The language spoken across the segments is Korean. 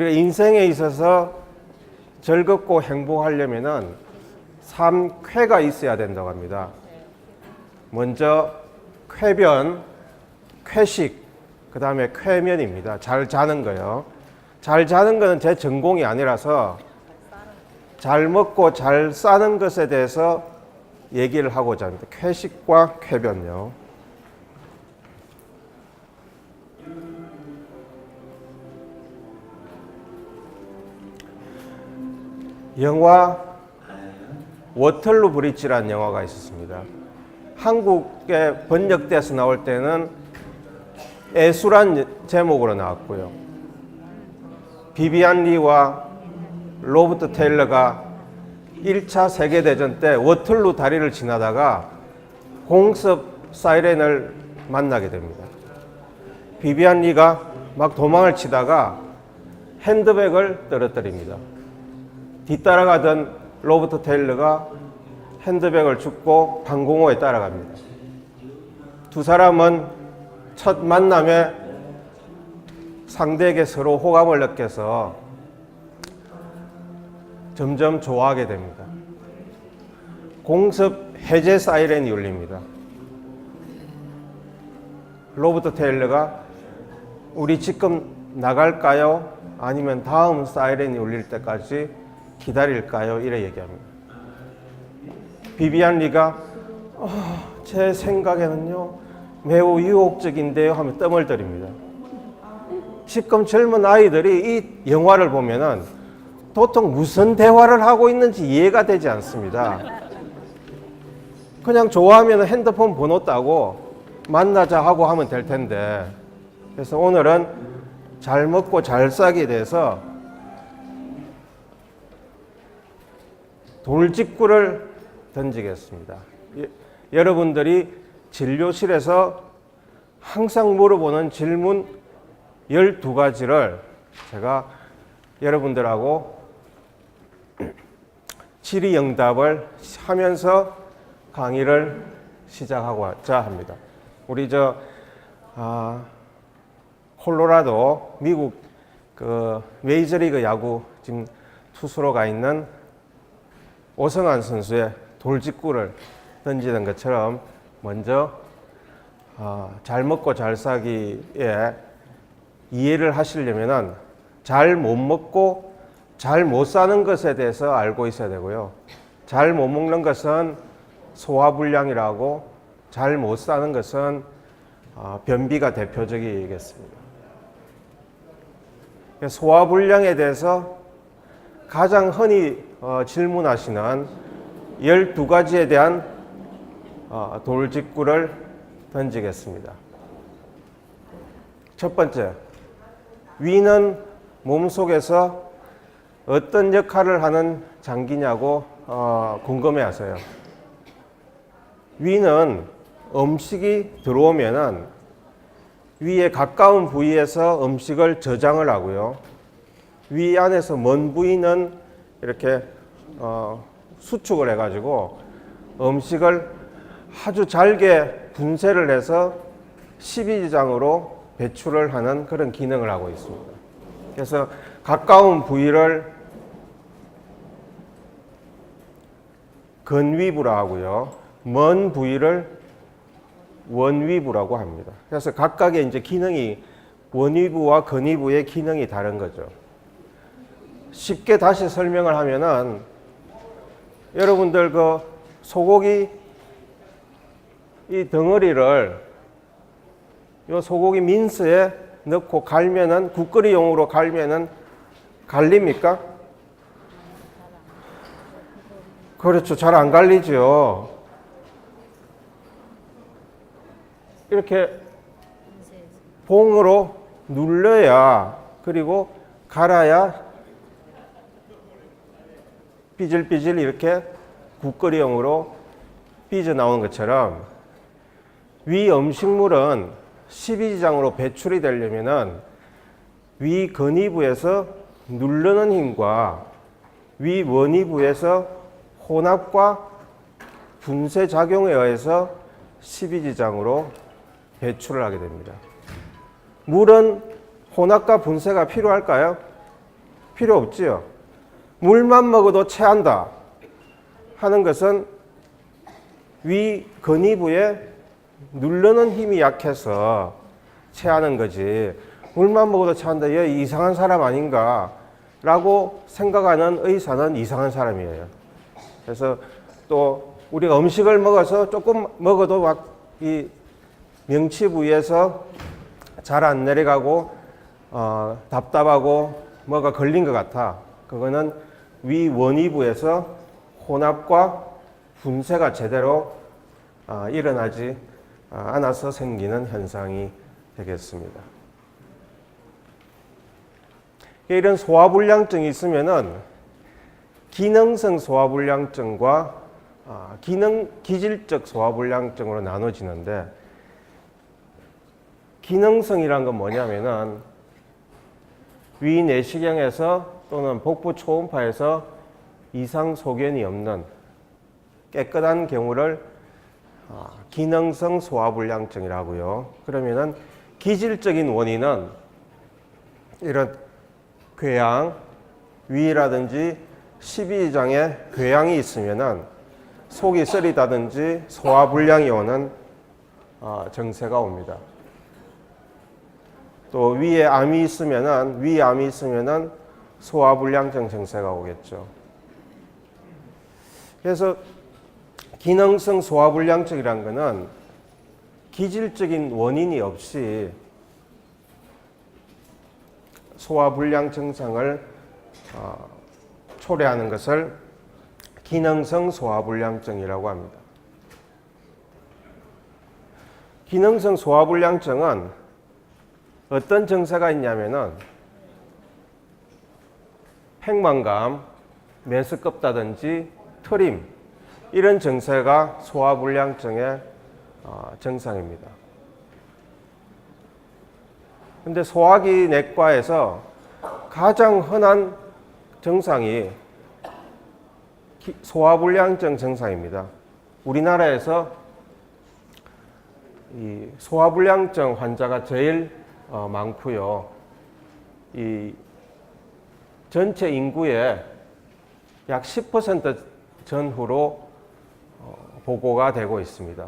우리가 인생에 있어서 즐겁고 행복하려면은 3쾌가 있어야 된다고 합니다. 먼저 쾌변, 쾌식, 그 다음에 쾌면입니다. 잘 자는 거요. 잘 자는 거는 제 전공이 아니라서 잘 먹고 잘 싸는 것에 대해서 얘기를 하고자 합니다. 쾌식과 쾌변요. 영화 워털루 브릿지라는 영화가 있었습니다. 한국에 번역돼서 나올 때는 애수란 제목으로 나왔고요. 비비안 리와 로버트 테일러가 1차 세계대전 때 워털루 다리를 지나다가 공습 사이렌을 만나게 됩니다. 비비안 리가 막 도망을 치다가 핸드백을 떨어뜨립니다. 뒤따라가던 로버트 테일러가 핸드백을 줍고 방공호에 따라갑니다. 두 사람은 첫 만남에 상대에게 서로 호감을 느껴서 점점 좋아하게 됩니다. 공습 해제 사이렌이 울립니다. 로버트 테일러가 우리 지금 나갈까요? 아니면 다음 사이렌이 울릴 때까지 기다릴까요? 이래 얘기합니다. 비비안 리가 제 생각에는요 매우 유혹적인데요 하며 뜸을 들입니다. 지금 젊은 아이들이 이 영화를 보면은 도통 무슨 대화를 하고 있는지 이해가 되지 않습니다. 그냥 좋아하면 핸드폰 번호 따고 만나자 하고 하면 될 텐데, 그래서 오늘은 잘 먹고 잘 싸기에 대해서 돌직구를 던지겠습니다. 여러분들이 진료실에서 항상 물어보는 질문 12가지를 제가 여러분들하고 질의응답을 하면서 강의를 시작하고자 합니다. 우리 콜로라도 미국 그 메이저리그 야구 지금 투수로 가 있는 오성환 선수의 돌직구를 던지는 것처럼 먼저 잘 먹고 잘 사기에 이해를 하시려면은 잘 못 먹고 잘 못 사는 것에 대해서 알고 있어야 되고요. 잘 못 먹는 것은 소화불량이라고, 잘 못 사는 것은 변비가 대표적이겠습니다. 소화불량에 대해서 가장 흔히 질문하시는 12가지에 대한 돌직구를 던지겠습니다. 첫 번째, 위는 몸속에서 어떤 역할을 하는 장기냐고 궁금해하세요. 위는 음식이 들어오면은 위에 가까운 부위에서 음식을 저장을 하고요. 위 안에서 먼 부위는 이렇게 수축을 해가지고 음식을 아주 잘게 분쇄를 해서 십이지장으로 배출을 하는 그런 기능을 하고 있습니다. 그래서 가까운 부위를 근위부라 하고요. 먼 부위를 원위부라고 합니다. 그래서 각각의 이제 기능이 원위부와 근위부의 기능이 다른 거죠. 쉽게 다시 설명을 하면은 여러분들 그 소고기 이 덩어리를 요 소고기 민스에 넣고 갈면은 국거리용으로 갈면은 갈립니까? 그렇죠. 잘 안 갈리죠. 이렇게 봉으로 눌러야, 그리고 갈아야 삐질삐질 이렇게 국거리용으로 삐져나오는 것처럼 위 음식물은 십이지장으로 배출이 되려면은 위 근위부에서 누르는 힘과 위 원위부에서 혼합과 분쇄 작용에 의해서 십이지장으로 배출을 하게 됩니다. 물은 혼합과 분쇄가 필요할까요? 필요 없지요. 물만 먹어도 체한다 하는 것은 위 근위부에 누르는 힘이 약해서 체하는 거지. 물만 먹어도 체한다. 얘 이상한 사람 아닌가 라고 생각하는 의사는 이상한 사람이에요. 그래서 또 우리가 음식을 먹어서 조금 먹어도 막 이 명치 부위에서 잘 안 내려가고 답답하고 뭐가 걸린 것 같아. 그거는 위 원위부에서 혼합과 분쇄가 제대로 일어나지 않아서 생기는 현상이 되겠습니다. 이런 소화불량증이 있으면은 기능성 소화불량증과 기질적 소화불량증으로 나눠지는데, 기능성이란 건 뭐냐면은 위 내시경에서 또는 복부 초음파에서 이상 소견이 없는 깨끗한 경우를 기능성 소화불량증이라고요. 그러면은 기질적인 원인은 이런 궤양, 위라든지 십이지장에 궤양이 있으면은 속이 쓰리다든지 소화불량이 오는 증세가 옵니다. 또 위에 암이 있으면은 소화불량증 증세가 오겠죠. 그래서 기능성 소화불량증이란 것은 기질적인 원인이 없이 소화불량 증상을 초래하는 것을 기능성 소화불량증이라고 합니다. 기능성 소화불량증은 어떤 증세가 있냐면은 팽만감, 메스껍다든지 트림, 이런 증세가 소화불량증의 증상입니다. 근데 소화기 내과에서 가장 흔한 증상이 소화불량증 증상입니다. 우리나라에서 이 소화불량증 환자가 제일 많고요. 이 전체 인구의 약 10% 전후로 보고가 되고 있습니다.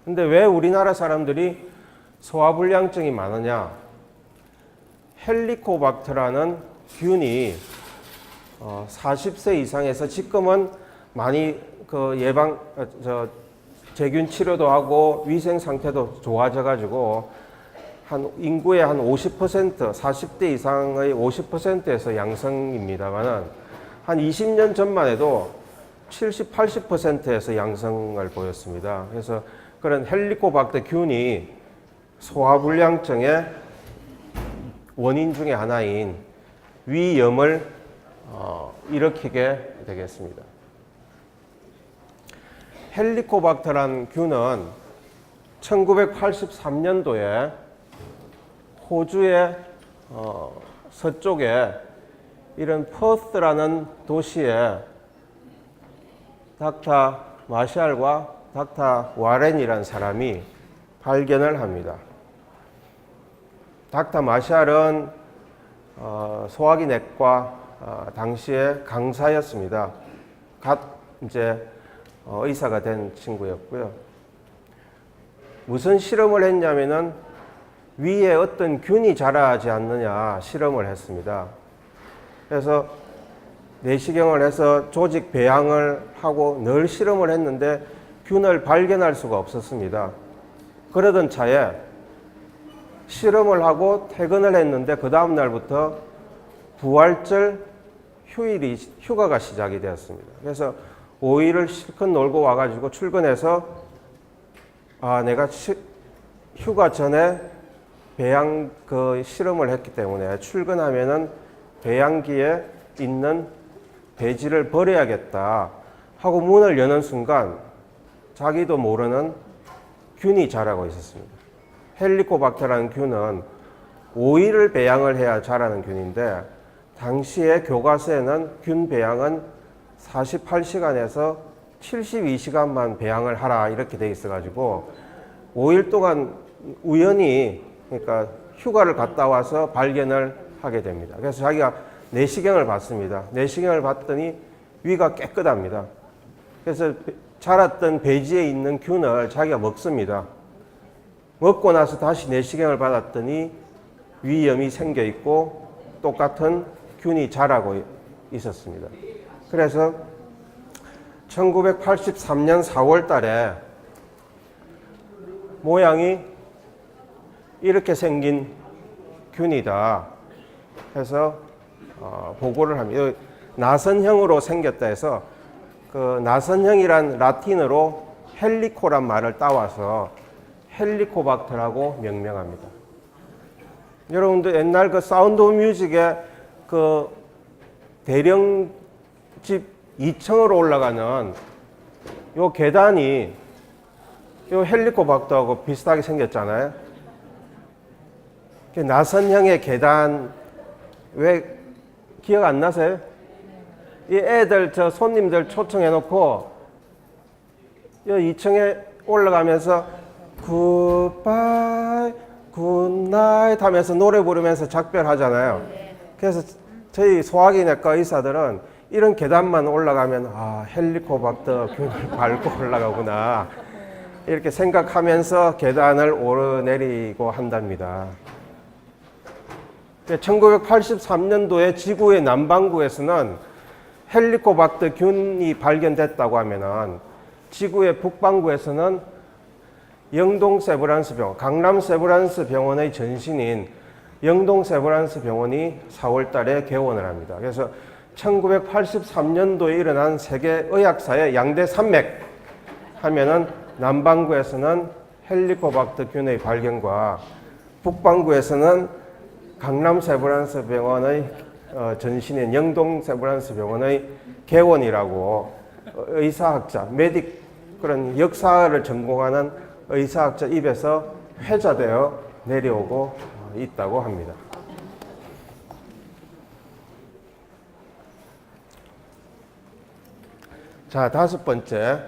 근데 왜 우리나라 사람들이 소화불량증이 많으냐? 헬리코박터라는 균이 40세 이상에서 지금은 많이 제균 치료도 하고 위생 상태도 좋아져 가지고 한 인구의 한 50%, 40대 이상의 50%에서 양성입니다만은 한 20년 전만 해도 70, 80%에서 양성을 보였습니다. 그래서 그런 헬리코박터 균이 소화불량증의 원인 중에 하나인 위염을 일으키게 되겠습니다. 헬리코박터란 균은 1983년도에 호주의 서쪽에 이런 퍼스라는 도시에 닥터 마샬과 닥터 와렌이라는 사람이 발견을 합니다. 닥터 마샬은 소화기 내과 당시에 강사였습니다. 갓 이제 의사가 된 친구였고요. 무슨 실험을 했냐면은 위에 어떤 균이 자라지 않느냐 실험을 했습니다. 그래서 내시경을 해서 조직 배양을 하고 늘 실험을 했는데 균을 발견할 수가 없었습니다. 그러던 차에 실험을 하고 퇴근을 했는데 그 다음 날부터 부활절 휴가가 시작이 되었습니다. 그래서 5일을 실컷 놀고 와가지고 출근해서 내가 휴가 전에 배양 실험을 했기 때문에 출근하면은 배양기에 있는 배지를 버려야겠다 하고 문을 여는 순간 자기도 모르는 균이 자라고 있었습니다. 헬리코박터라는 균은 5일을 배양을 해야 자라는 균인데 당시에 교과서에는 균 배양은 48시간에서 72시간만 배양을 하라 이렇게 돼 있어가지고 5일 동안 우연히 그러니까 휴가를 갔다 와서 발견을 하게 됩니다. 그래서 자기가 내시경을 받습니다. 내시경을 받더니 위가 깨끗합니다. 그래서 자랐던 배지에 있는 균을 자기가 먹습니다. 먹고 나서 다시 내시경을 받았더니 위염이 생겨 있고 똑같은 균이 자라고 있었습니다. 그래서 1983년 4월 달에 모양이 이렇게 생긴 균이다 해서 보고를 합니다. 나선형으로 생겼다 해서 그 나선형이란 라틴어로 헬리코란 말을 따와서 헬리코박터라고 명명합니다. 여러분들 옛날 그 사운드 오브 뮤직의 그 대령집 2층으로 올라가는 요 계단이 요 헬리코박터하고 비슷하게 생겼잖아요. 나선형의 계단 왜 기억 안 나세요? 이 애들 저 손님들 초청해 놓고 요 2층에 올라가면서 굿바이 굿나잇 하면서 노래 부르면서 작별하잖아요. 그래서 저희 소화기내과 의사들은 이런 계단만 올라가면 헬리코박터 균을 밟고 올라가구나 이렇게 생각하면서 계단을 오르내리고 한답니다. 1983년도에 지구의 남반구에서는 헬리코박터 균이 발견됐다고 하면은 지구의 북반구에서는 영동 세브란스 병원, 강남 세브란스 병원의 전신인 영동 세브란스 병원이 4월 달에 개원을 합니다. 그래서 1983년도에 일어난 세계 의학사의 양대 산맥 하면은 남반구에서는 헬리코박터 균의 발견과 북반구에서는 강남 세브란스 병원의 전신인 영동 세브란스 병원의 개원이라고 의사학자, 그런 역사를 전공하는 의사학자 입에서 회자되어 내려오고 있다고 합니다. 자, 5번째.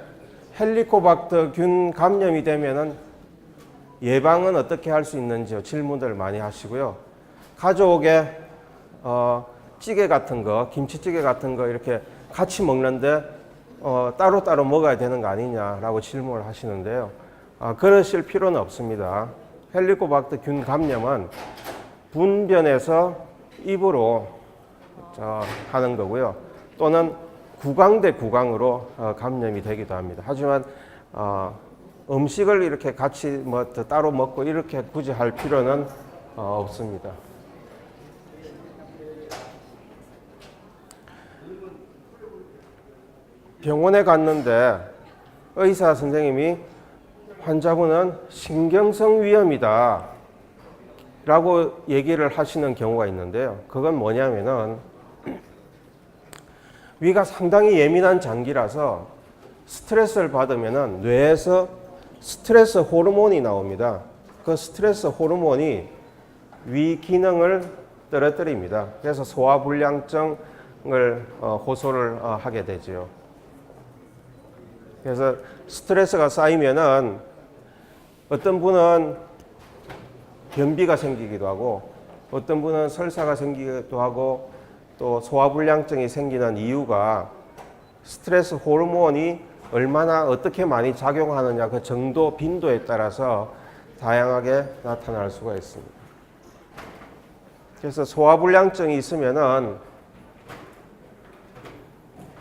헬리코박터 균 감염이 되면은 예방은 어떻게 할 수 있는지 질문들 많이 하시고요. 가족에 찌개 같은 거, 김치찌개 같은 거 이렇게 같이 먹는데 따로따로 먹어야 되는 거 아니냐라고 질문을 하시는데요. 그러실 필요는 없습니다. 헬리코박터 균 감염은 분변에서 입으로 하는 거고요. 또는 구강 대 구강으로 감염이 되기도 합니다. 하지만 음식을 이렇게 같이 따로 먹고 이렇게 굳이 할 필요는 없습니다. 병원에 갔는데 의사 선생님이 환자분은 신경성 위염이다 라고 얘기를 하시는 경우가 있는데요. 그건 뭐냐면은 위가 상당히 예민한 장기라서 스트레스를 받으면은 뇌에서 스트레스 호르몬이 나옵니다. 그 스트레스 호르몬이 위 기능을 떨어뜨립니다. 그래서 소화불량증을 호소를 하게 되죠. 그래서 스트레스가 쌓이면은 어떤 분은 변비가 생기기도 하고 어떤 분은 설사가 생기기도 하고 또 소화불량증이 생기는 이유가 스트레스 호르몬이 얼마나 어떻게 많이 작용하느냐 그 정도 빈도에 따라서 다양하게 나타날 수가 있습니다. 그래서 소화불량증이 있으면은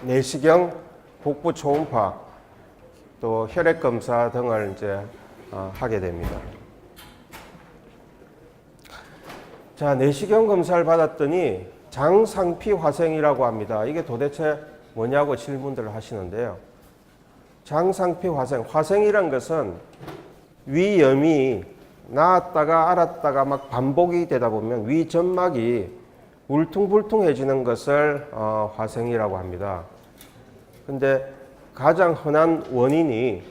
내시경, 복부 초음파, 또 혈액 검사 등을 이제 하게 됩니다. 자, 내시경 검사를 받았더니 장상피 화생이라고 합니다. 이게 도대체 뭐냐고 질문들을 하시는데요. 장상피 화생, 화생이란 것은 위염이 나았다가 알았다가 막 반복이 되다 보면 위 점막이 울퉁불퉁해지는 것을 화생이라고 합니다. 근데 가장 흔한 원인이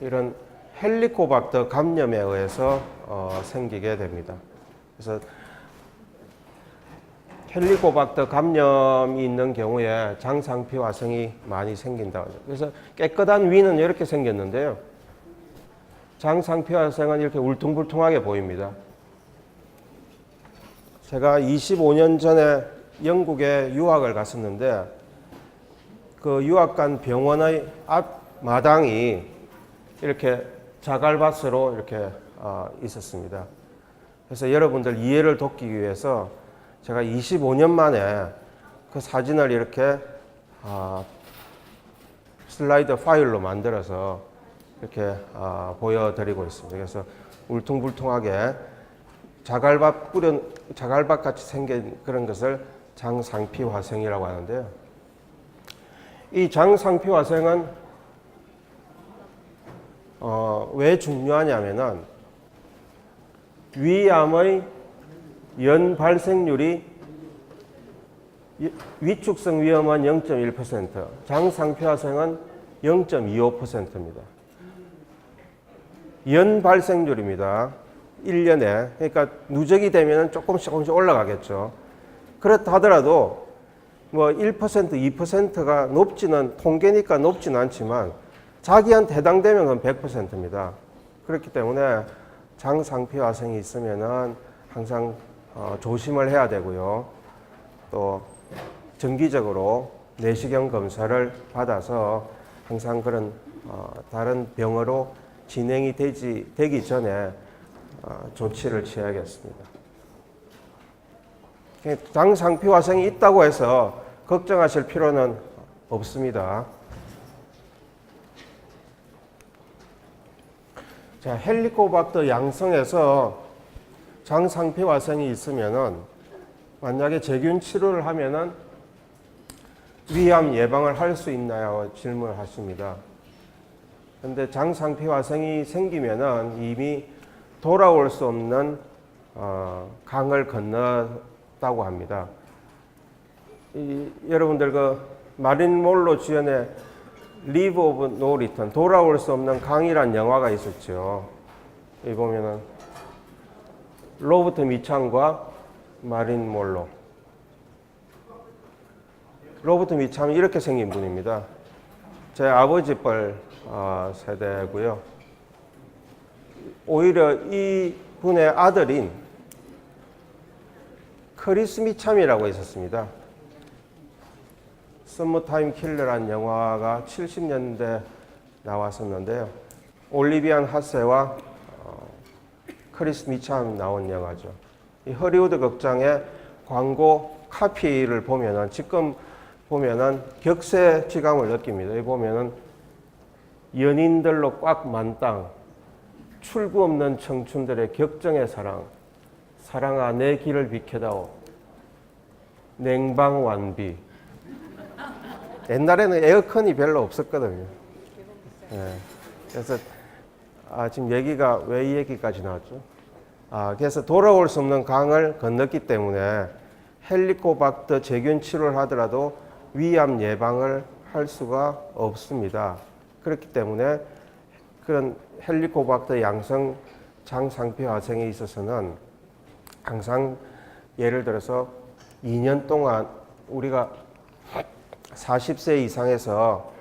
이런 헬리코박터 감염에 의해서 생기게 됩니다. 그래서 헬리코박터 감염이 있는 경우에 장상피 화생이 많이 생긴다고 하죠. 그래서 깨끗한 위는 이렇게 생겼는데요. 장상피화생은 이렇게 울퉁불퉁하게 보입니다. 제가 25년 전에 영국에 유학을 갔었는데 그 유학 간 병원의 앞 마당이 이렇게 자갈밭으로 이렇게 있었습니다. 그래서 여러분들 이해를 돕기 위해서 제가 25년 만에 그 사진을 이렇게 슬라이드 파일로 만들어서 이렇게 보여드리고 있습니다. 그래서 울퉁불퉁하게 자갈밭 같이 생긴 그런 것을 장상피화생이라고 하는데요. 이 장상피화생은 왜 중요하냐면은 위암의 연 발생률이 위축성 위험은 0.1%, 장상피화생은 0.25%입니다. 연 발생률입니다. 1년에. 그러니까 누적이 되면 조금씩 올라가겠죠. 그렇다 하더라도 뭐 1%, 2%가 높지는, 통계니까 높지는 않지만 자기한테 해당되면 그건 100%입니다. 그렇기 때문에 장상피화생이 있으면은 항상 조심을 해야 되고요. 또 정기적으로 내시경 검사를 받아서 항상 그런 다른 병으로 진행이 되기 전에 조치를 취해야겠습니다. 장상피화생이 있다고 해서 걱정하실 필요는 없습니다. 자, 헬리코박터 양성에서 장상피화생이 있으면은 만약에 제균 치료를 하면은 위암 예방을 할 수 있나요? 질문을 하십니다. 근데 장상피화생이 생기면은 이미 돌아올 수 없는 강을 건넜다고 합니다. 여러분들 그 마린 몰로 주연의 리브 오브 노 리턴, 돌아올 수 없는 강이란 영화가 있었죠. 여기 보면은 로버트 미참과 마린 몰로. 로버트 미참이 이렇게 생긴 분입니다. 제 아버지 뻘 세대고요. 오히려 이 분의 아들인 크리스 미참이라고 있었습니다. 썸머타임 킬러라는 영화가 70년대 나왔었는데요. 올리비안 하세와 크리스 미참 나온 영화죠. 이 허리우드 극장의 광고 카피를 보면은 지금 보면은 격세지감을 느낍니다. 여기 보면은 연인들로 꽉 만땅, 출구 없는 청춘들의 격정의 사랑, 사랑아 내 길을 비켜다오, 냉방완비. 옛날에는 에어컨이 별로 없었거든요. 네. 그래서 지금 얘기가 왜 이 얘기까지 나왔죠? 그래서 돌아올 수 없는 강을 건넜기 때문에 헬리코박터 제균 치료를 하더라도 위암 예방을 할 수가 없습니다. 그렇기 때문에 그런 헬리코박터 양성 장상피화생에 있어서는 항상 예를 들어서 2년 동안 우리가 40세 이상에서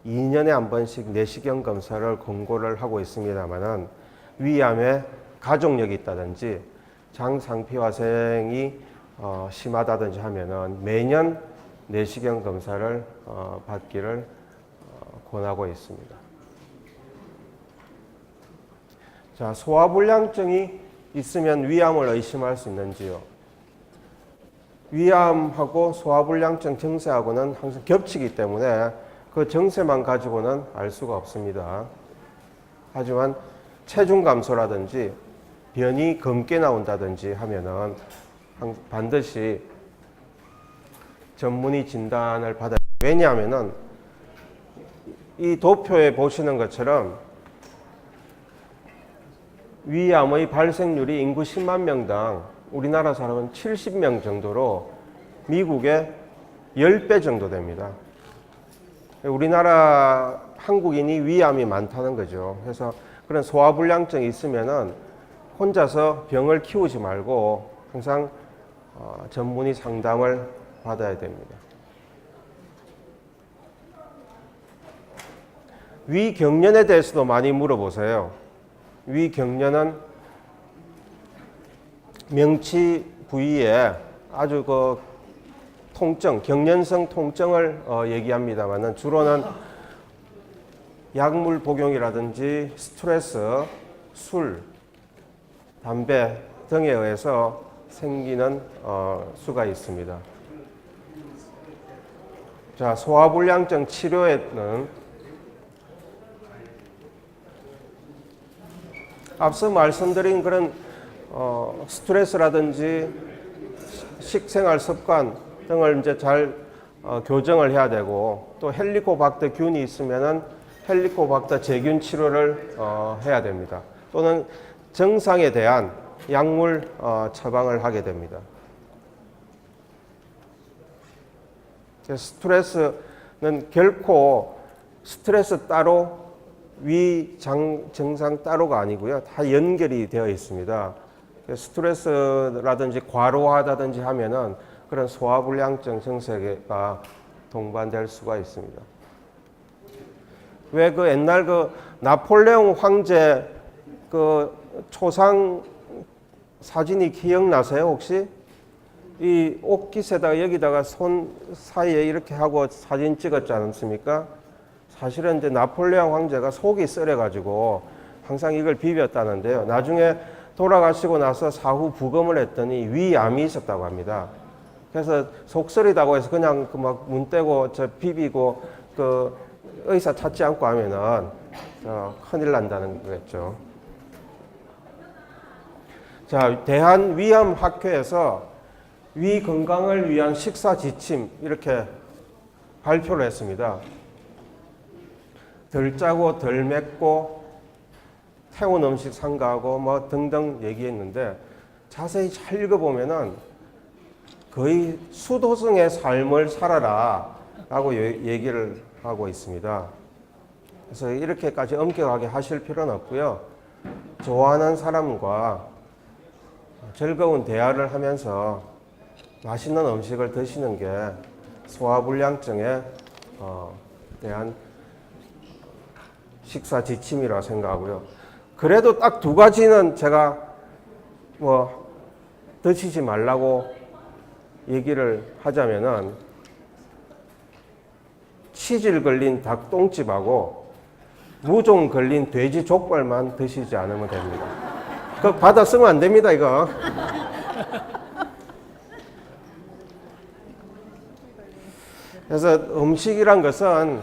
2년에 한 번씩 내시경 검사를 권고를 하고 있습니다만은 위암에 가족력이 있다든지 장상피화생이 심하다든지 하면은 매년 내시경 검사를 받기를 권하고 있습니다. 자, 소화불량증이 있으면 위암을 의심할 수 있는지요? 위암하고 소화불량증 증세하고는 항상 겹치기 때문에 그 증세만 가지고는 알 수가 없습니다. 하지만 체중 감소라든지 변이 검게 나온다든지 하면은 반드시 전문의 진단을 받아야 돼요. 왜냐하면은 이 도표에 보시는 것처럼 위암의 발생률이 인구 10만 명당 우리나라 사람은 70명 정도로 미국의 10배 정도 됩니다. 우리나라 한국인이 위암이 많다는 거죠. 그래서 그런 소화불량증이 있으면은 혼자서 병을 키우지 말고 항상 전문의 상담을 받아야 됩니다. 위경련에 대해서도 많이 물어보세요. 위경련은 명치 부위에 아주 그 통증, 경련성 통증을 얘기합니다만은 주로는 약물 복용이라든지 스트레스, 술, 담배 등에 의해서 생기는 수가 있습니다. 자, 소화불량증 치료에는 앞서 말씀드린 그런 스트레스라든지 식생활 습관 등을 이제 잘 교정을 해야 되고, 또 헬리코박터 균이 있으면은 헬리코박터 제균 치료를 해야 됩니다. 또는 증상에 대한 약물 처방을 하게 됩니다. 스트레스는 결코 스트레스 따로 위장 증상 따로가 아니고요. 다 연결이 되어 있습니다. 스트레스라든지 과로하다든지 하면은 그런 소화불량증 증세가 동반될 수가 있습니다. 왜 그 옛날 그 나폴레옹 황제 그 초상 사진이 기억나세요, 혹시? 이 옷깃에다가 여기다가 손 사이에 이렇게 하고 사진 찍었지 않습니까? 사실은 이제 나폴레옹 황제가 속이 썰어가지고 항상 이걸 비볐다는데요. 나중에 돌아가시고 나서 사후 부검을 했더니 위암이 있었다고 합니다. 그래서 속쓰리다고 해서 그냥 그 막 문 떼고 저 비비고 그 의사 찾지 않고 하면은 큰일 난다는 거겠죠. 자, 대한위암학회에서 위 건강을 위한 식사 지침 이렇게 발표를 했습니다. 덜 짜고 덜 맵고 태운 음식 삼가하고 뭐 등등 얘기했는데 자세히 잘 읽어보면은 거의 수도승의 삶을 살아라 라고 얘기를 하고 있습니다. 그래서 이렇게까지 엄격하게 하실 필요는 없고요. 좋아하는 사람과 즐거운 대화를 하면서 맛있는 음식을 드시는 게 소화불량증에 대한 식사 지침이라고 생각하고요. 그래도 딱 두 가지는 제가 뭐 드시지 말라고 얘기를 하자면은 치질 걸린 닭똥집하고 무좀 걸린 돼지 족발만 드시지 않으면 됩니다. 그거 받아 쓰면 안 됩니다, 이거. 그래서 음식이란 것은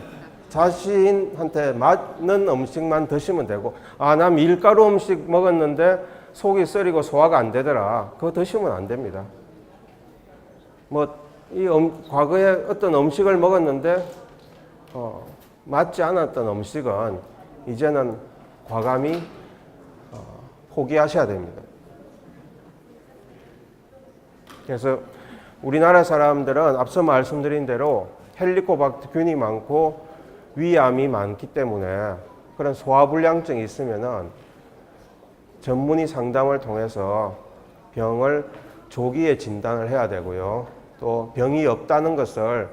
자신한테 맞는 음식만 드시면 되고, 아, 나 밀가루 음식 먹었는데 속이 쓰리고 소화가 안 되더라. 그거 드시면 안 됩니다. 과거에 어떤 음식을 먹었는데 맞지 않았던 음식은 이제는 과감히 포기하셔야 됩니다. 그래서 우리나라 사람들은 앞서 말씀드린 대로 헬리코박터 균이 많고 위암이 많기 때문에 그런 소화불량증이 있으면은 전문의 상담을 통해서 병을 조기에 진단을 해야 되고요. 또 병이 없다는 것을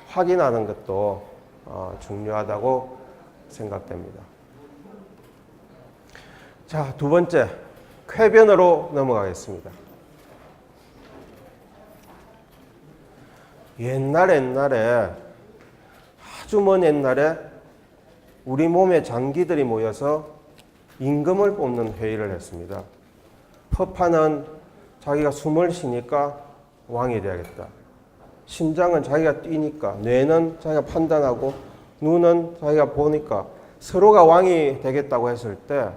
확인하는 것도 중요하다고 생각됩니다. 자, 두 번째, 쾌변으로 넘어가겠습니다. 옛날에 아주 먼 옛날에 우리 몸에 장기들이 모여서 임금을 뽑는 회의를 했습니다. 허파는 자기가 숨을 쉬니까 왕이 되야겠다. 심장은 자기가 뛰니까, 뇌는 자기가 판단하고, 눈은 자기가 보니까 서로가 왕이 되겠다고 했을 때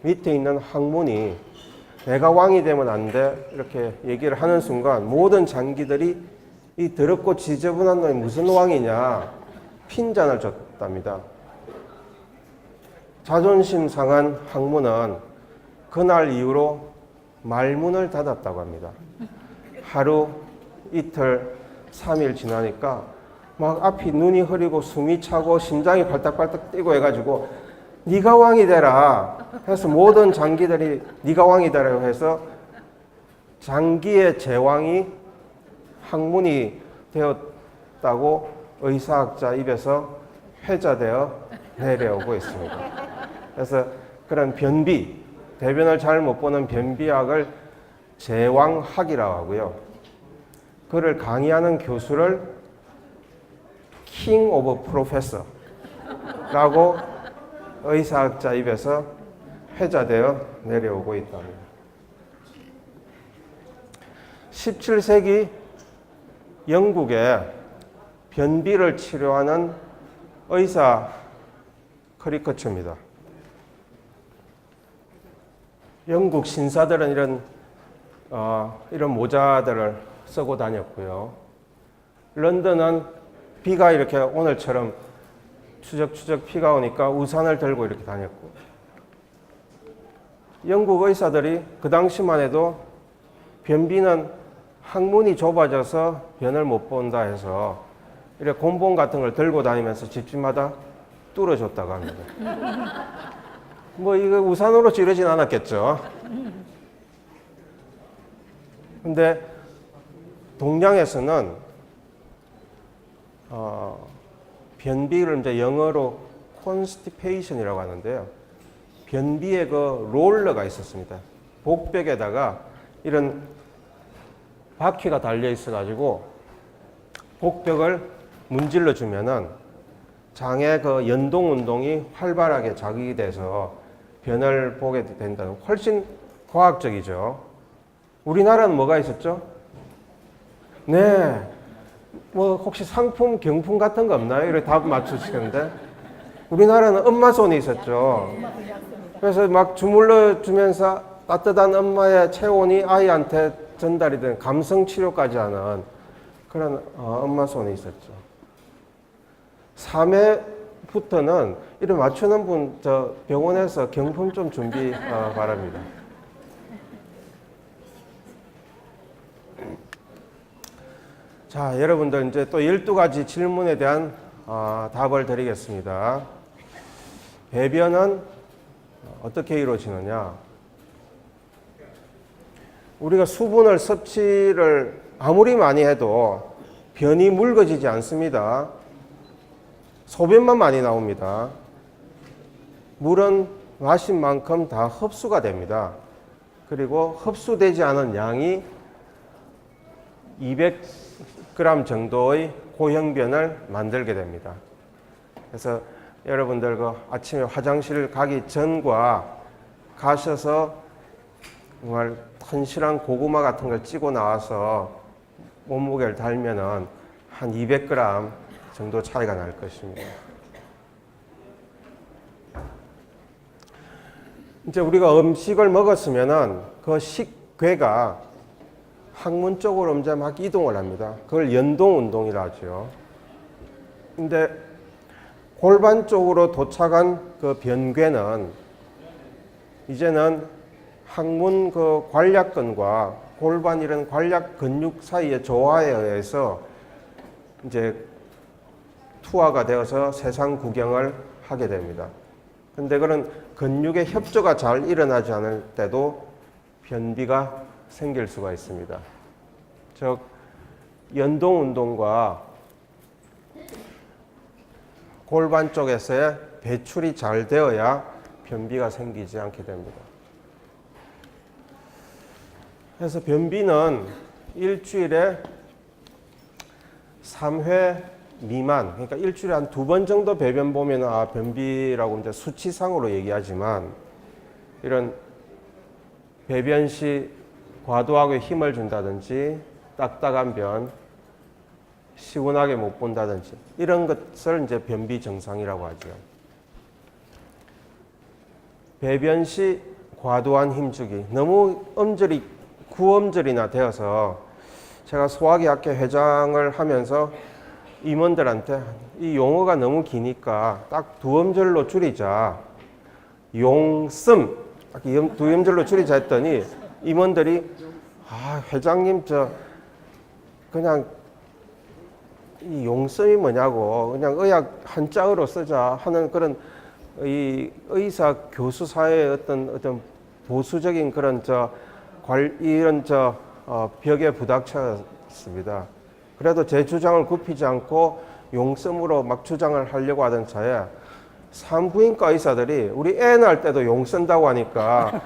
밑에 있는 학문이 내가 왕이 되면 안 돼 이렇게 얘기를 하는 순간 모든 장기들이 이 더럽고 지저분한 놈이 무슨 왕이냐 핀잔을 줬답니다. 자존심 상한 학문은 그날 이후로 말문을 닫았다고 합니다. 하루, 이틀, 3일 지나니까 막 앞이 눈이 흐리고 숨이 차고 심장이 발딱발딱 뛰고 해가지고 네가 왕이 되라 해서 모든 장기들이 네가 왕이 되라 해서 장기의 제왕이 학문이 되었다고 의사학자 입에서 회자되어 내려오고 있습니다. 그래서 그런 변비, 대변을 잘 못 보는 변비약을 제왕학이라고 하고요. 그를 강의하는 교수를 킹 오브 프로페서라고 의사학자 입에서 회자되어 내려오고 있답니다. 17세기 영국에 변비를 치료하는 의사 크리커처입니다. 영국 신사들은 이런 모자들을 쓰고 다녔고요. 런던은 비가 이렇게 오늘처럼 추적추적 비가 오니까 우산을 들고 이렇게 다녔고, 영국 의사들이 그 당시만 해도 변비는 항문이 좁아져서 변을 못 본다 해서 이렇게 곤봉 같은 걸 들고 다니면서 집집마다 뚫어줬다고 합니다. 뭐 이거 우산으로 찌르진 않았겠죠. 근데 동양에서는 변비를 이제 영어로 constipation이라고 하는데요. 변비의 그 롤러가 있었습니다. 복벽에다가 이런 바퀴가 달려 있어가지고 복벽을 문질러 주면은 장의 그 연동 운동이 활발하게 자극이 돼서 변을 보게 된다는, 훨씬 과학적이죠. 우리나라는 뭐가 있었죠? 네. 뭐 혹시 상품, 경품 같은 거 없나요? 이렇게 답 맞추시는데 우리나라는 엄마손이 있었죠. 그래서 막 주물러 주면서 따뜻한 엄마의 체온이 아이한테 전달이 되는 감성 치료까지 하는 그런 엄마손이 있었죠. 3회부터는 이를 맞추는 분 저 병원에서 경품 좀 준비 바랍니다. 자, 여러분들 이제 또 12가지 질문에 대한 답을 드리겠습니다. 배변은 어떻게 이루어지느냐? 우리가 수분을 섭취를 아무리 많이 해도 변이 묽어지지 않습니다. 소변만 많이 나옵니다. 물은 마신 만큼 다 흡수가 됩니다. 그리고 흡수되지 않은 양이 200g 정도의 고형변을 만들게 됩니다. 그래서 여러분들 그 아침에 화장실 가기 전과 가셔서 정말 튼실한 고구마 같은 걸 찌고 나와서 몸무게를 달면은 한 200g 정도 차이가 날 것입니다. 이제 우리가 음식을 먹었으면은 그 식괴가 항문 쪽으로 이제 막 이동을 합니다. 그걸 연동 운동이라 하죠. 근데 골반 쪽으로 도착한 그 변괴는 이제는 항문 그 관략근과 골반 이런 관략 근육 사이의 조화에 의해서 이제 투하가 되어서 세상 구경을 하게 됩니다. 근데 그런 근육의 협조가 잘 일어나지 않을 때도 변비가 생길 수가 있습니다. 즉 연동 운동과 골반 쪽에서의 배출이 잘 되어야 변비가 생기지 않게 됩니다. 그래서 변비는 일주일에 3회 미만, 그러니까 일주일에 한 2번 정도 배변 보면 변비라고 이제 수치상으로 얘기하지만, 이런 배변 시 과도하게 힘을 준다든지 딱딱한 변, 시원하게 못 본다든지 이런 것을 이제 변비 증상이라고 하죠. 배변 시 과도한 힘주기, 너무 음절이 구음절이나 되어서 제가 소화기학회 회장을 하면서 임원들한테 이 용어가 너무 기니까 딱 2음절로 줄이자, 용씀 두 음절로 줄이자 했더니 임원들이 회장님 저 그냥 이 용씀이 뭐냐고 그냥 의학 한자어로 쓰자 하는 그런 이 의사 교수 사회의 어떤 보수적인 그런 이런 벽에 부닥쳤습니다. 그래도 제 주장을 굽히지 않고 용씀으로 막 주장을 하려고 하던 차에 산부인과 의사들이 우리 애 낳을 때도 용 쓴다고 하니까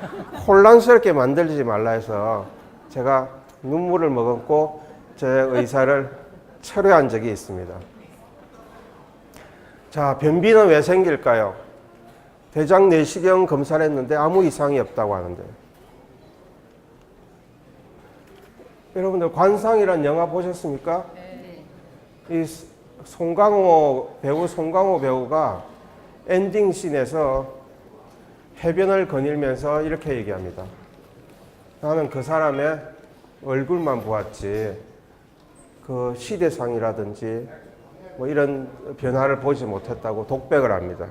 혼란스럽게 만들지 말라 해서 제가 눈물을 머금고 제 의사를 철회한 적이 있습니다. 자, 변비는 왜 생길까요? 대장 내시경 검사를 했는데 아무 이상이 없다고 하는데, 여러분들 관상이란 영화 보셨습니까? 네. 이 배우 송강호 배우가 엔딩 씬에서 해변을 거닐면서 이렇게 얘기합니다. 나는 그 사람의 얼굴만 보았지 그 시대상이라든지 뭐 이런 변화를 보지 못했다고 독백을 합니다.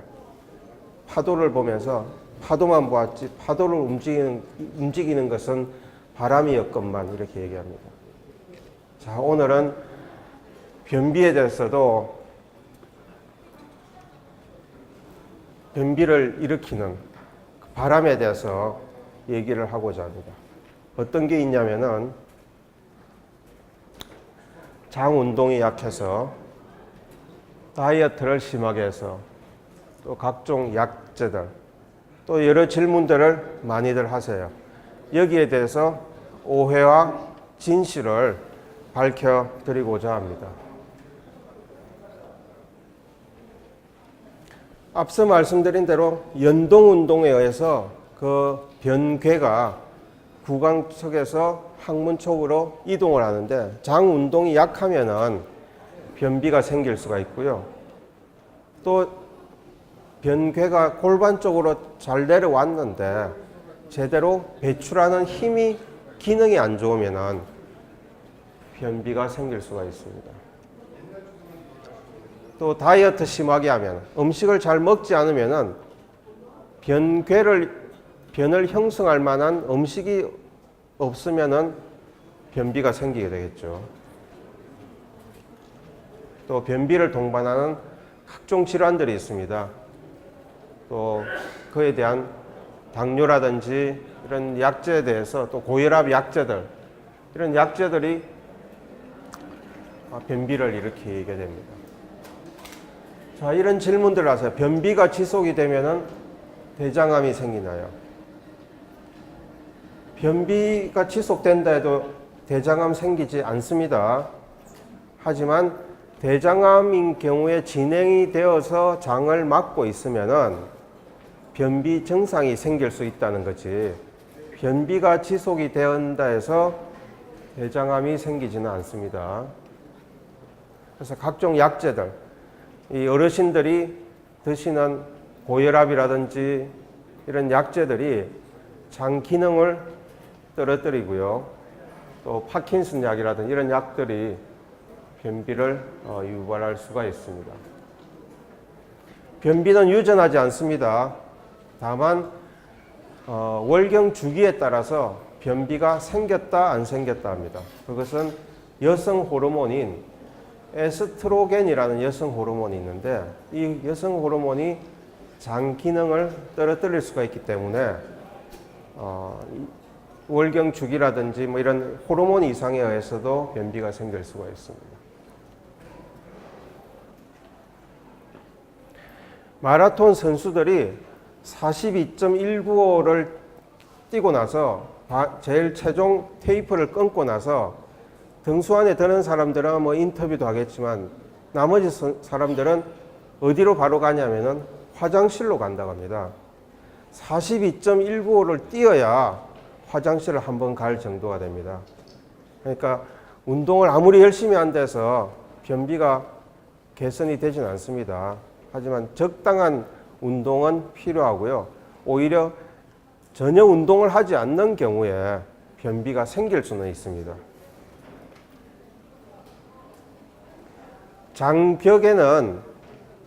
파도를 보면서 파도만 보았지 파도를 움직이는 것은 바람이었건만, 이렇게 얘기합니다. 자, 오늘은 변비에 대해서도 변비를 일으키는 바람에 대해서 얘기를 하고자 합니다. 어떤 게 있냐면은 장 운동이 약해서 다이어트를 심하게 해서 또 각종 약제들, 또 여러 질문들을 많이들 하세요. 여기에 대해서 오해와 진실을 밝혀드리고자 합니다. 앞서 말씀드린 대로 연동운동에 의해서 그 변괴가 구강 쪽에서 항문 쪽으로 이동을 하는데, 장 운동이 약하면은 변비가 생길 수가 있고요. 또 변괴가 골반 쪽으로 잘 내려왔는데 제대로 배출하는 기능이 안 좋으면은 변비가 생길 수가 있습니다. 또 다이어트 심하게 하면, 음식을 잘 먹지 않으면은 변을 형성할 만한 음식이 없으면은 변비가 생기게 되겠죠. 또 변비를 동반하는 각종 질환들이 있습니다. 또 그에 대한 당뇨라든지 이런 약제에 대해서, 또 고혈압 약제들, 이런 약제들이 변비를 일으키게 됩니다. 자, 이런 질문들을 하세요. 변비가 지속이 되면은 대장암이 생기나요? 변비가 지속된다 해도 대장암 생기지 않습니다. 하지만 대장암인 경우에 진행이 되어서 장을 막고 있으면은 변비 증상이 생길 수 있다는 거지, 변비가 지속이 된다 해서 대장암이 생기지는 않습니다. 그래서 각종 약제들, 이 어르신들이 드시는 고혈압이라든지 이런 약제들이 장 기능을 떨어뜨리고요. 또 파킨슨 약이라든지 이런 약들이 변비를 유발할 수가 있습니다. 변비는 유전하지 않습니다. 다만 월경 주기에 따라서 변비가 생겼다 안 생겼다 합니다. 그것은 여성 호르몬인 에스트로겐이라는 여성 호르몬이 있는데, 이 여성 호르몬이 장 기능을 떨어뜨릴 수가 있기 때문에 월경 주기라든지 뭐 이런 호르몬 이상에 의해서도 변비가 생길 수가 있습니다. 마라톤 선수들이 42.195를 뛰고 나서 제일 최종 테이프를 끊고 나서 등수 안에 드는 사람들은 뭐 인터뷰도 하겠지만, 나머지 사람들은 어디로 바로 가냐면은 화장실로 간다고 합니다. 42.195를 뛰어야 화장실을 한번 갈 정도가 됩니다. 그러니까 운동을 아무리 열심히 한데서 변비가 개선이 되진 않습니다. 하지만 적당한 운동은 필요하고요. 오히려 전혀 운동을 하지 않는 경우에 변비가 생길 수는 있습니다. 장벽에는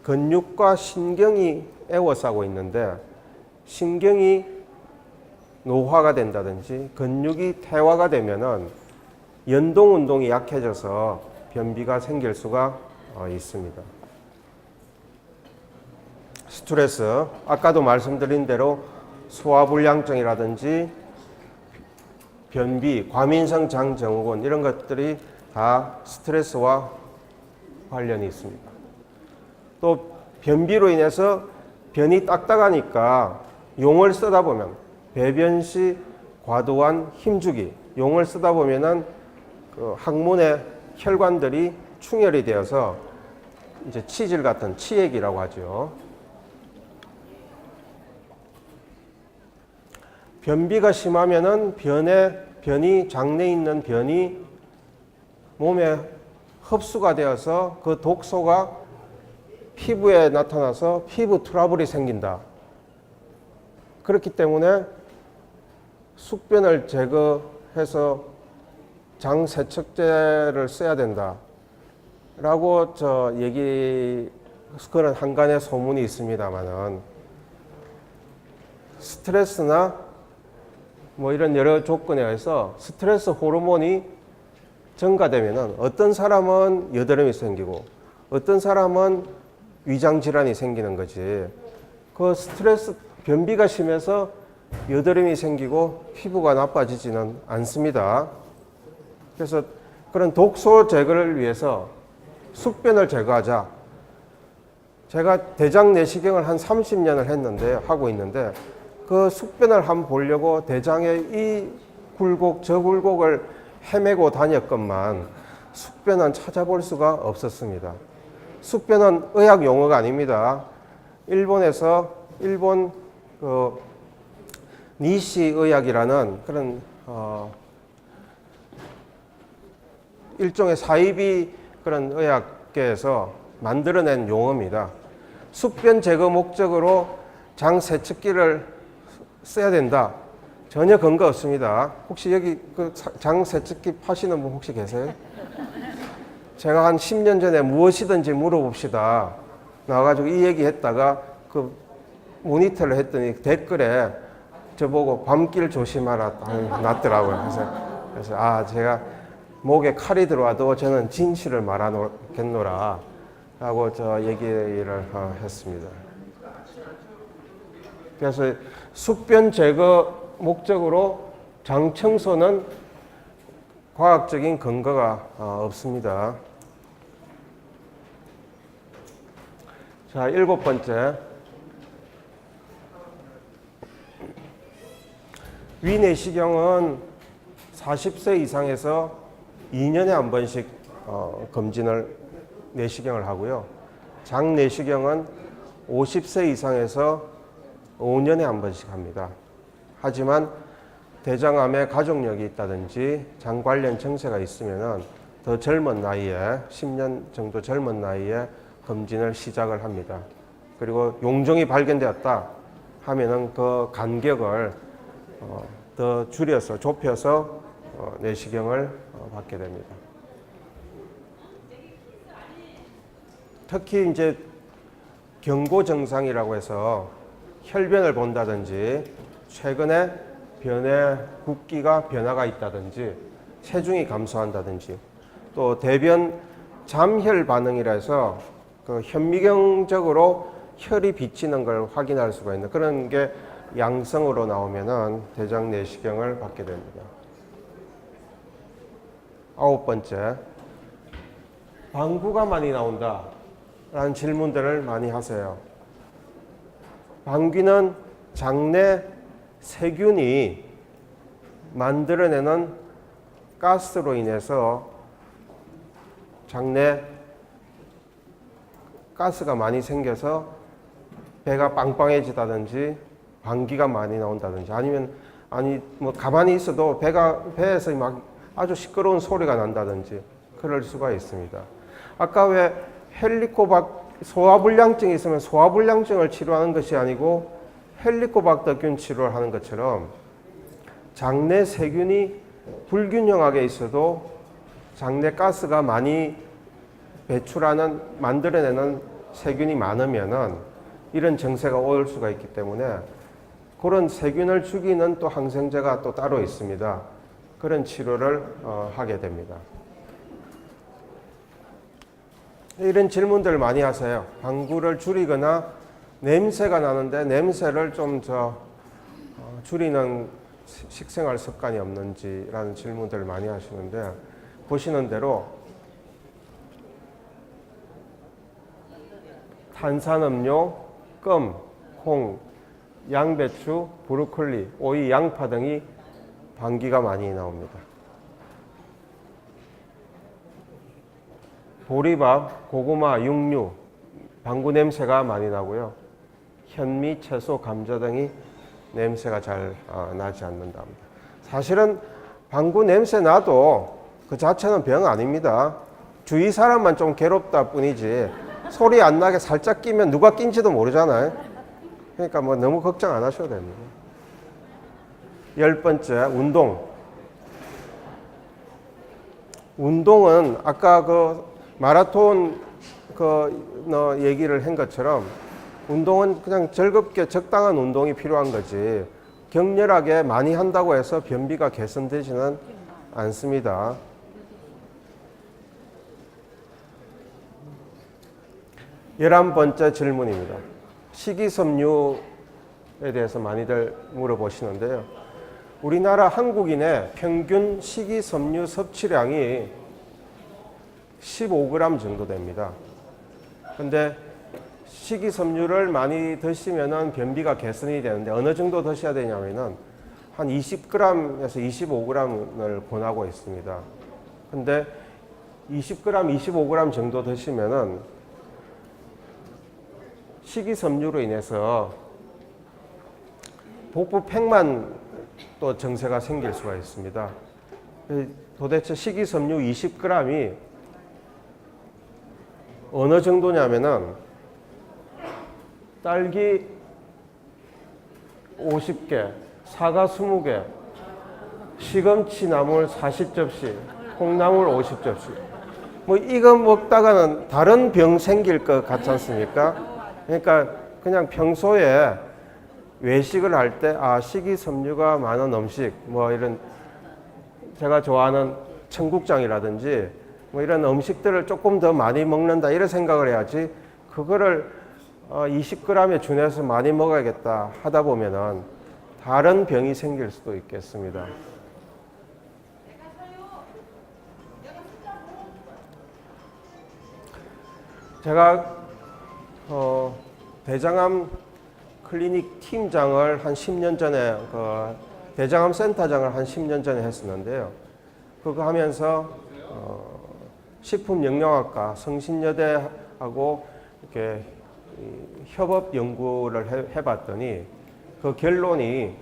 근육과 신경이 에워싸고 있는데, 신경이 노화가 된다든지 근육이 퇴화가 되면은 연동 운동이 약해져서 변비가 생길 수가 있습니다. 스트레스, 아까도 말씀드린 대로 소화불량증이라든지 변비, 과민성 장증후군, 이런 것들이 다 스트레스와 관련이 있습니다. 또 변비로 인해서 변이 딱딱하니까 용을 쓰다 보면 배변 시 과도한 힘주기, 용을 쓰다 보면은 그 항문의 혈관들이 충혈이 되어서 이제 치질 같은 치액이라고 하죠. 변비가 심하면은 변이 장내에 있는 변이 몸에 흡수가 되어서 그 독소가 피부에 나타나서 피부 트러블이 생긴다. 그렇기 때문에 숙변을 제거해서 장 세척제를 써야 된다. 라고 그런 한간의 소문이 있습니다만은 스트레스나 뭐 이런 여러 조건에 의해서 스트레스 호르몬이 증가되면은 어떤 사람은 여드름이 생기고 어떤 사람은 위장 질환이 생기는 거지. 그 스트레스 변비가 심해서 여드름이 생기고 피부가 나빠지지는 않습니다. 그래서 그런 독소 제거를 위해서 숙변을 제거하자. 제가 대장 내시경을 한 30년을 하고 있는데 그 숙변을 한번 보려고 대장의 이 굴곡 저 굴곡을 헤매고 다녔건만 숙변은 찾아볼 수가 없었습니다. 숙변은 의학 용어가 아닙니다. 일본 니시 의학이라는 그런 일종의 사이비 그런 의학계에서 만들어낸 용어입니다. 숙변 제거 목적으로 장 세척기를 써야 된다. 전혀 근거 없습니다. 혹시 여기 그 장 세척기 파시는 분 혹시 계세요? 제가 한 10년 전에 무엇이든지 물어봅시다. 나와가지고 이 얘기 했다가 그 모니터를 했더니 댓글에 저보고 밤길 조심하라 났더라고요. 그래서 제가 목에 칼이 들어와도 저는 진실을 말하겠노라 라고 얘기를 했습니다. 그래서 숙변 제거 목적으로 장 청소는 과학적인 근거가 없습니다. 자, 7번째. 위내시경은 40세 이상에서 2년에 한 번씩 내시경을 하고요. 장 내시경은 50세 이상에서 5년에 한 번씩 합니다. 하지만 대장암에 가족력이 있다든지 장 관련 증세가 있으면 더 젊은 나이에 10년 정도 젊은 나이에 검진을 시작을 합니다. 그리고 용종이 발견되었다 하면은 그 간격을 더 좁혀서 내시경을 받게 됩니다. 특히 이제 경고 증상이라고 해서 혈변을 본다든지 최근에 변의 굵기가 변화가 있다든지 체중이 감소한다든지 또 대변 잠혈 반응이라 해서 그 현미경적으로 혈이 비치는 걸 확인할 수가 있는 그런 게 양성으로 나오면은 대장 내시경을 받게 됩니다. 9번째, 방구가 많이 나온다 라는 질문들을 많이 하세요. 방귀는 장내 세균이 만들어내는 가스로 인해서 장내 가스가 많이 생겨서 배가 빵빵해지다든지 방귀가 많이 나온다든지 아니면 뭐 가만히 있어도 배에서 막 아주 시끄러운 소리가 난다든지 그럴 수가 있습니다. 아까 왜 소화불량증이 있으면 소화불량증을 치료하는 것이 아니고 헬리코박터균 치료를 하는 것처럼 장내 세균이 불균형하게 있어도 장내 가스가 많이 만들어내는 세균이 많으면은 이런 증세가 올 수가 있기 때문에 그런 세균을 죽이는 또 항생제가 또 따로 있습니다. 그런 치료를 하게 됩니다. 이런 질문들을 많이 하세요. 방구를 줄이거나 냄새가 나는데 냄새를 좀 줄이는 식생활 습관이 없는지라는 질문들을 많이 하시는데 보시는 대로 탄산음료, 껌, 콩, 양배추, 브로콜리, 오이, 양파 등이 방귀가 많이 나옵니다. 보리밥, 고구마, 육류, 방구 냄새가 많이 나고요. 현미, 채소, 감자 등이 냄새가 잘 나지 않는답니다. 사실은 방구 냄새 나도 그 자체는 병 아닙니다. 주위 사람만 좀 괴롭다 뿐이지 소리 안 나게 살짝 끼면 누가 낀지도 모르잖아요. 그러니까 뭐 너무 걱정 안 하셔도 됩니다. 10번째, 운동. 운동은 아까 그 마라톤 얘기를 한 것처럼 운동은 그냥 즐겁게 적당한 운동이 필요한 거지 격렬하게 많이 한다고 해서 변비가 개선되지는 않습니다. 11번째 질문입니다. 식이섬유에 대해서 많이들 물어보시는데요. 우리나라 한국인의 평균 식이섬유 섭취량이 15g 정도 됩니다. 근데 식이섬유를 많이 드시면은 변비가 개선이 되는데 어느 정도 드셔야 되냐면은 한 20g에서 25g을 권하고 있습니다. 근데 20g, 25g 정도 드시면은 식이섬유로 인해서 복부 팽만 또 증세가 생길 수가 있습니다. 도대체 식이섬유 20g이 어느 정도냐면은 딸기 50개, 사과 20개, 시금치 나물 40접시, 콩나물 50접시. 뭐 이거 먹다가는 다른 병 생길 것 같지 않습니까? 그러니까 그냥 평소에 외식을 할 때 식이섬유가 많은 음식, 뭐 이런 제가 좋아하는 청국장이라든지 뭐 이런 음식들을 조금 더 많이 먹는다 이런 생각을 해야지 그거를 20g에 준해서 많이 먹어야겠다 하다 보면은 다른 병이 생길 수도 있겠습니다. 제가 대장암 클리닉 팀장을 한 10년 전에 대장암 센터장을 한 10년 전에 했었는데요. 그거 하면서 식품영양학과 성신여대하고 이렇게 협업 연구를 해봤더니 그 결론이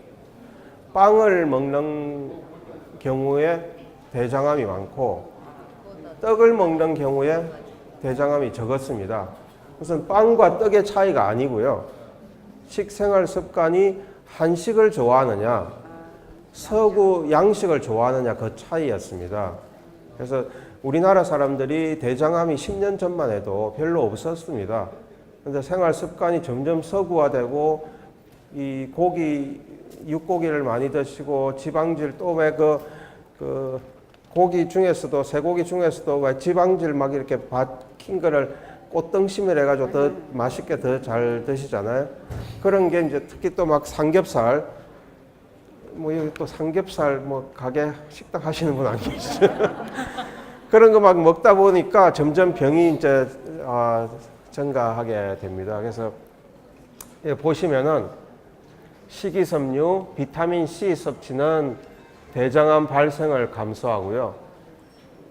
빵을 먹는 경우에 대장암이 많고 떡을 먹는 경우에 대장암이 적었습니다. 우선 빵과 떡의 차이가 아니고요. 식생활 습관이 한식을 좋아하느냐 서구 양식을 좋아하느냐 그 차이였습니다. 그래서 우리나라 사람들이 대장암이 10년 전만 해도 별로 없었습니다. 그런데 생활 습관이 점점 서구화되고 이 고기, 육고기를 많이 드시고 지방질 또 왜 그 고기 중에서도 쇠고기 중에서도 왜 지방질 막 이렇게 박힌 거를 꽃등심을 해가지고 더 맛있게 더 잘 드시잖아요. 그런 게 이제 특히 또 막 삼겹살 뭐 여기 또 삼겹살 뭐 가게 식당 하시는 분 안 계시죠? 그런 거 막 먹다 보니까 점점 병이 이제 증가하게 됩니다. 그래서 보시면은 식이섬유, 비타민 C 섭취는 대장암 발생을 감소하고요.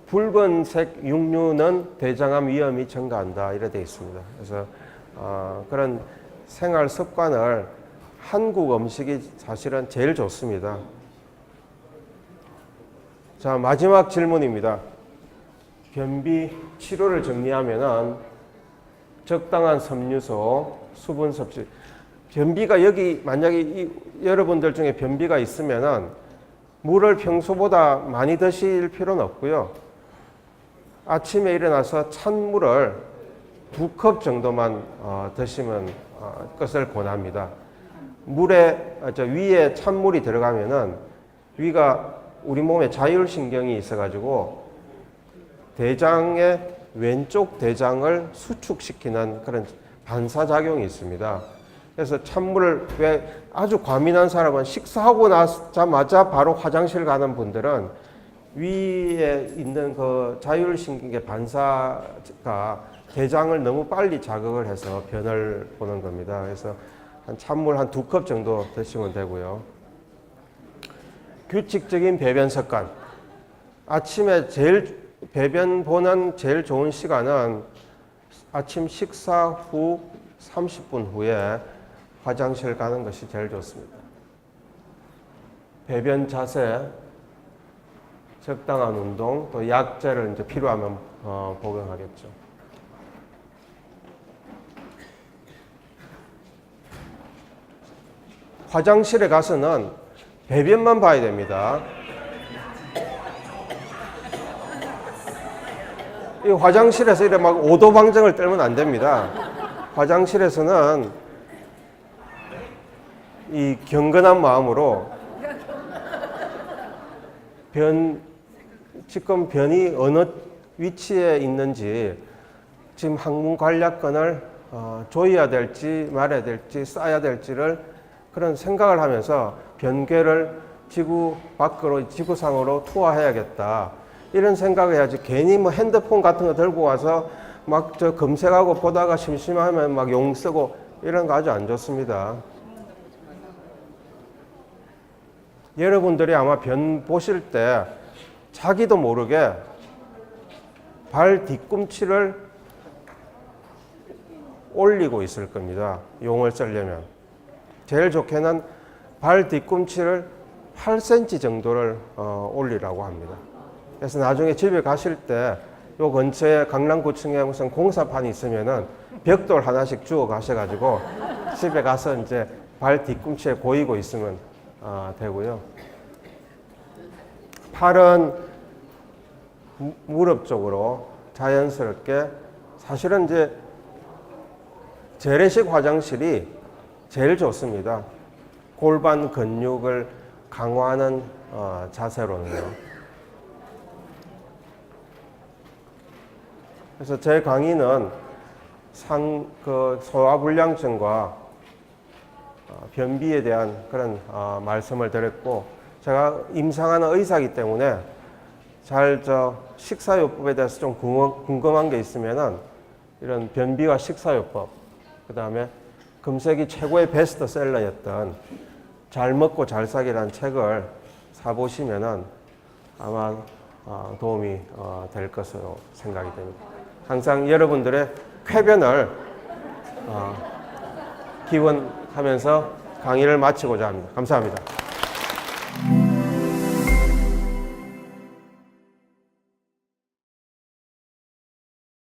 붉은색 육류는 대장암 위험이 증가한다 이래 되어 있습니다. 그래서 그런 생활 습관을 한국 음식이 사실은 제일 좋습니다. 자, 마지막 질문입니다. 변비 치료를 정리하면은 적당한 섬유소, 수분 섭취. 변비가 여기 만약에 여러분들 중에 변비가 있으면은 물을 평소보다 많이 드실 필요는 없고요. 아침에 일어나서 찬물을 2컵 정도만 드시면 것을 권합니다. 물에 위에 찬물이 들어가면은 위가 우리 몸에 자율신경이 있어가지고 대장의 왼쪽 대장을 수축시키는 그런 반사작용이 있습니다. 그래서 찬물을 왜 아주 과민한 사람은 식사하고 나자마자 바로 화장실 가는 분들은 위에 있는 그 자율신경의 반사가 대장을 너무 빨리 자극을 해서 변을 보는 겁니다. 그래서 한 찬물 한 2컵 정도 드시면 되고요. 규칙적인 배변 습관. 아침에 배변 보는 제일 좋은 시간은 아침 식사 후 30분 후에 화장실 가는 것이 제일 좋습니다. 배변 자세, 적당한 운동, 또 약재를 이제 필요하면 복용하겠죠. 화장실에 가서는 배변만 봐야 됩니다. 이 화장실에서 이렇게 막 오도방정을 떨면 안 됩니다. 화장실에서는 이 경건한 마음으로 지금 변이 어느 위치에 있는지, 지금 항문 관략근을 조여야 될지 말아야 될지 쌓아야 될지를 그런 생각을 하면서 변괴를 지구 밖으로, 지구상으로 투하해야겠다, 이런 생각을 해야지. 괜히 뭐 핸드폰 같은 거 들고 와서 막 저 검색하고 보다가 심심하면 막 용 쓰고 이런 거 아주 안 좋습니다. 여러분들이 아마 변 보실 때 자기도 모르게 발 뒤꿈치를 올리고 있을 겁니다. 용을 쓰려면. 제일 좋게는 발 뒤꿈치를 8cm 정도를 올리라고 합니다. 그래서 나중에 집에 가실 때 요 근처에 강남구청에 무슨 공사판이 있으면은 벽돌 하나씩 주워 가셔가지고 집에 가서 이제 발 뒤꿈치에 고이고 있으면 되고요. 팔은 무릎 쪽으로 자연스럽게, 사실은 이제 재래식 화장실이 제일 좋습니다. 골반 근육을 강화하는 자세로는요. 그래서 제 강의는 소화불량증과 변비에 대한 그런 말씀을 드렸고, 제가 임상하는 의사이기 때문에 식사요법에 대해서 좀 궁금한 게 있으면은 이런 변비와 식사요법, 그 다음에 금세기 최고의 베스트셀러였던 잘 먹고 잘 살기라는 책을 사보시면은 아마 도움이 될 것으로 생각이 됩니다. 항상 여러분들의 쾌변을 기원하면서 강의를 마치고자 합니다. 감사합니다.